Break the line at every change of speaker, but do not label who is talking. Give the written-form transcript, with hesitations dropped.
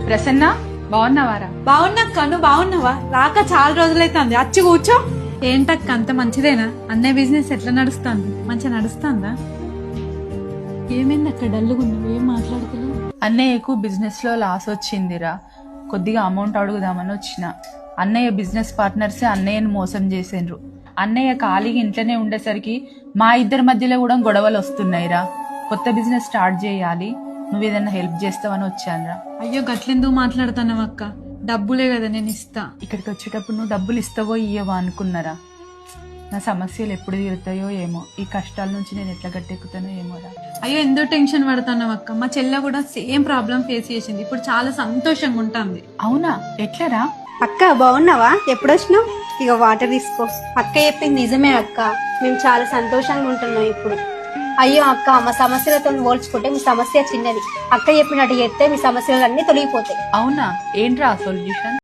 ప్రసన్న బాగున్నావారా?
బాగున్నాక్క, నువ్వు బాగున్నావా? రాక చాలా రోజులైతుంది, వచ్చి కూర్చో. ఏంటక్క అంత మంచిదేనా? అన్నయ్య బిజినెస్ ఎట్లా నడుస్తుంది? మంచిగా నడుస్తుందా? ఏమైంది అక్క డల్లుగున్నావు, ఏం మాట్లాడుతున్నావు?
అన్నయ్యకు బిజినెస్ లో లాస్ వచ్చిందిరా, కొద్దిగా అమౌంట్ అడుగుదామని వచ్చిన. అన్నయ్య బిజినెస్ పార్ట్నర్స్ అన్నయ్యను మోసం చేసిండ్రు. అన్నయ్య ఖాళీగా ఇంట్లోనే ఉండేసరికి మా ఇద్దరి మధ్యలో కూడా గొడవలు వస్తున్నాయిరా. కొత్త బిజినెస్ స్టార్ట్ చేయాలి, నువ్వు ఏదైనా హెల్ప్ చేస్తావని వచ్చానురా.
అయ్యో గట్లెందుకు మాట్లాడుతున్నావు అక్క? డబ్బులే కదా, నేను ఇస్తా.
ఇక్కడికి వచ్చేటప్పుడు నువ్వు డబ్బులు ఇస్తావో ఇయ్యవో అనుకున్నారా. నా సమస్యలు ఎప్పుడు తీరుతాయో ఏమో, ఈ కష్టాల నుంచి నేను ఎట్లా గట్టెక్కుతానో ఏమోరా.
అయ్యో ఎందుకు టెన్షన్ పడుతున్నావు అక్క? మా చెల్లె కూడా సేమ్ ప్రాబ్లం ఫేస్ చేసింది, ఇప్పుడు చాలా సంతోషంగా ఉంటుంది.
అవునా, ఎట్లరా?
అక్క బాగున్నావా? ఎప్పుడొచ్చినావు? ఇక వాటర్ తీసుకో. అక్క చెప్పింది నిజమే అక్క, మేము చాలా సంతోషంగా ఉంటున్నాం ఇప్పుడు. అయ్యో అక్క, మా సమస్యలతో పోల్చుకుంటే మీ సమస్య చిన్నది. అక్క చెప్పినట్టు చెప్తే మీ సమస్యలన్నీ తొలగిపోతాయి.
అవునా, ఏంట్రా సొల్యూషన్?